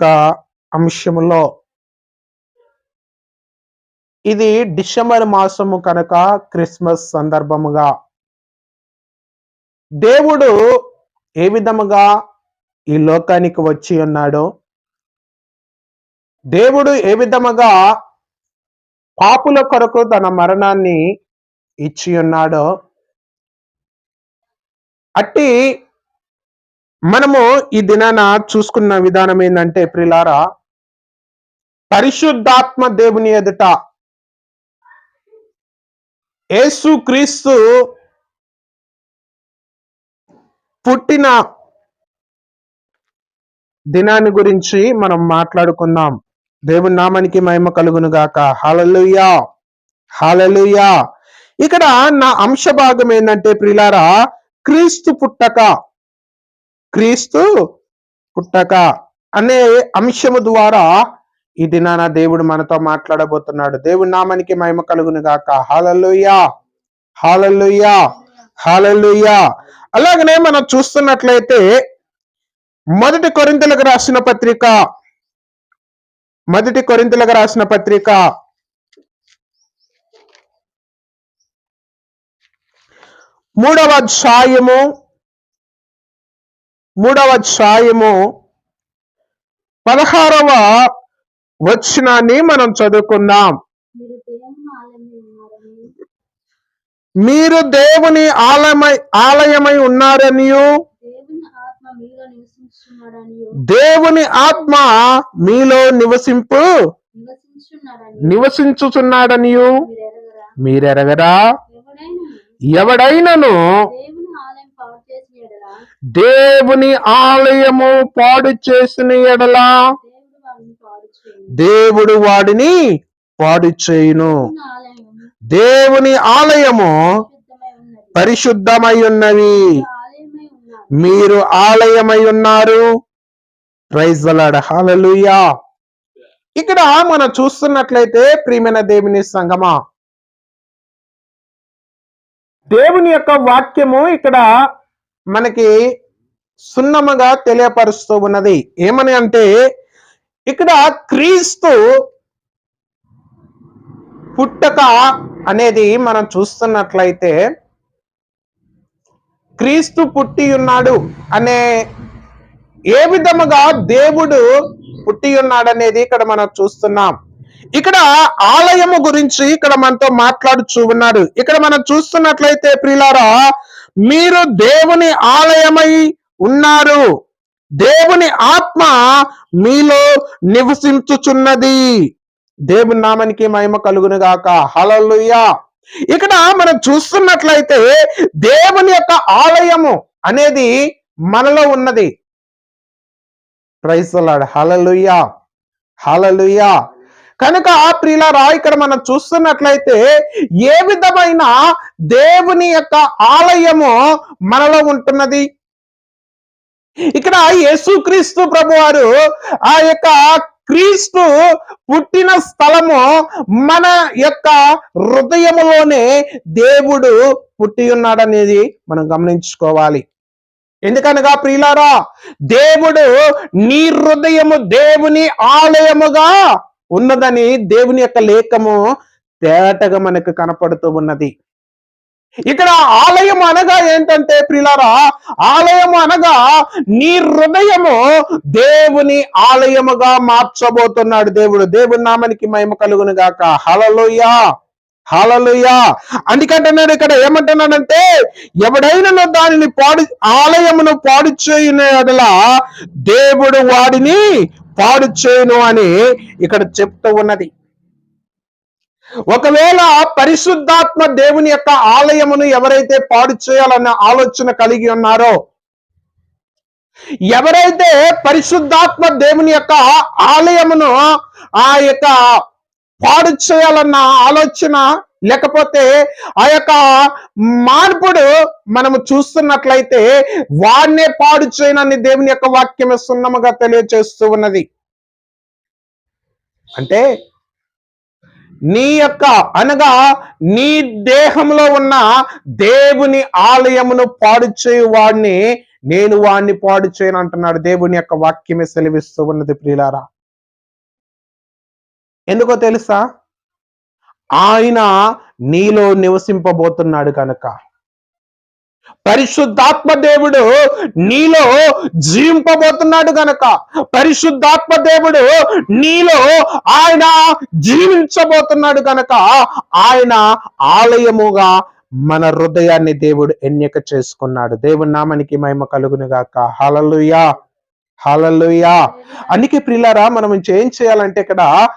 యొక్క అంశములో ఇది డిసెంబర్ మాసము కనుక క్రిస్మస్ సందర్భముగా దేవుడు ఏ విధముగా ఈ లోకానికి వచ్చి ఉన్నాడో, దేవుడు ఏ విధముగా పాపుల కొరకు తన మరణాన్ని ఇచ్చి ఉన్నాడో, అట్టి మనము ఈ దినాన చూసుకున్న విధానం ఏంటంటే ప్రిలారా, పరిశుద్ధాత్మ దేవుని ఎదుట యేసు క్రీస్తు పుట్టిన దినాన్ని గురించి మనం మాట్లాడుకుందాం. దేవుని నామానికి మహిమ కలుగును గాక. హల్లెలూయా, హల్లెలూయా. ఇక్కడ నా అంశ భాగం ఏంటంటే ప్రిలారా, క్రీస్తు పుట్టక అనే అంశము ద్వారా ఈ దినాన దేవుడు మనతో మాట్లాడబోతున్నాడు. దేవుని నామానికి మహిమ కలుగును గాక. హల్లెలూయా, హల్లెలూయా, హల్లెలూయా. అలాగనే మనం చూస్తున్నట్లయితే మొదటి కొరింథీయులకు రాసిన పత్రిక 3వ అధ్యాయము 16వ వచనాన్ని మనం చదువుకుందాం. మీరు దేవుని ఆలయమై ఉన్నారనియు, దేవుని ఆత్మ మీలో నివసించుచున్నాడనియు మీరెరగరా? ఎవడైనను దేవుని ఆలయము పాడు చేసిన ఎడలా దేవుడు వాడిని పాడు చేయును. దేవుని ఆలయము పరిశుద్ధమై ఉన్నవి, మీరు ఆలయమై ఉన్నారు. Praise the lord. హల్లెలూయా. ఇక్కడ మనం చూస్తున్నట్లయితే ప్రియమైన దేవుని సంగమా, దేవుని యొక్క వాక్యము ఇక్కడ మనకి సున్నముగా తెలియపరుస్తూ ఉన్నది. ఏమని అంటే, ఇక్కడ క్రీస్తు పుట్టక అనేది మనం చూస్తున్నట్లయితే, క్రీస్తు పుట్టి ఉన్నాడు అనే ఏ విధముగా దేవుడు పుట్టి ఉన్నాడు అనేది ఇక్కడ మనం చూస్తున్నాం. ఇక్కడ ఆలయము గురించి ఇక్కడ మనతో మాట్లాడుచూ ఉన్నారు. ఇక్కడ మనం చూస్తున్నట్లయితే ప్రియులారా, మీరు దేవుని ఆలయమై ఉన్నారు, దేవుని ఆత్మ మీలో నివసించుచున్నది. దేవుని నామానికి మహిమ కలుగును గాక. హల్లెలూయా. ఇక్కడ మనం చూస్తున్నట్లయితే దేవుని యొక్క ఆలయము అనేది మనలో ఉన్నది. Praise the lord. Hallelujah, hallelujah. కనుక ప్రియులారా, ఇక్కడ మనం చూస్తున్నట్లయితే ఏ విధమైన దేవుని యొక్క ఆలయము మనలో ఉంటున్నది. ఇక్కడ యేసుక్రీస్తు ప్రభువారు ఆ యొక్క క్రీస్తు పుట్టిన స్థలము మన యొక్క హృదయములోనే దేవుడు పుట్టి ఉన్నాడనేది మనం గమనించుకోవాలి. ఎందుకనగా ప్రియులారా, దేవుడు నీ హృదయము దేవుని ఆలయముగా ఉన్నదని దేవుని యొక్క లేఖము తేటగా మనకు కనపడుతూ ఉన్నది. ఇక్కడ ఆలయం అనగా ఏంటంటే ప్రియులారా, ఆలయం అనగా నీ హృదయము దేవుని ఆలయముగా మార్చబోతున్నాడు దేవుడు. దేవుని నామానికి మహిమ కలుగును గాక. హల్లెలూయా, హల్లెలూయా. అందుకంటున్నాడు ఇక్కడ ఏమంటున్నాడంటే, ఎవడైనా దానిని ఆలయమును పాడు చేయున యెడల దేవుడు వాడిని పాడు చేయును అని ఇక్కడ చెప్తూ ఉన్నది. ఒకవేళ పరిశుద్ధాత్మ దేవుని యొక్క ఆలయమును ఎవరైతే పాడు చేయాలన్న ఆలోచన కలిగి ఉన్నారో, ఎవరైతే పరిశుద్ధాత్మ దేవుని యొక్క ఆలయమును ఆ యొక్క పాడు చేయాలన్న ఆలోచన, లేకపోతే ఆ యొక్క మార్పుడు మనము చూస్తున్నట్లయితే వాడినే పాడు చేయనని దేవుని యొక్క వాక్యం సున్నముగా తెలియజేస్తూ ఉన్నది. అంటే నీ యొక్క అనగా నీ దేహంలో ఉన్న దేవుని ఆలయమును పాడు చేయు వాడిని నేను వాణ్ణి పాడు చేయను అంటున్నాడు. దేవుని యొక్క వాక్యమే సెలవిస్తూ ఉన్నది ప్రియులారా. ఎందుకో తెలుసా? ఆయన నీలో నివసింపబోతున్నాడు కనుక. పరిశుద్ధాత్మ దేవుడు నీలో జీవింపబోతున్నాడు గనక, పరిశుద్ధాత్మ దేవుడు నీలో ఆయన జీవించబోతున్నాడు గనక, ఆయన ఆలయముగా మన హృదయాన్ని దేవుడు ఎన్నిక చేసుకున్నాడు. దేవుని నామానికి మహిమ కలుగును గాక. హల్లెలూయా, హల్లెలూయా. అందుకే ప్రియులారా, మనం ఏం చేయాలంటే ఇక్కడ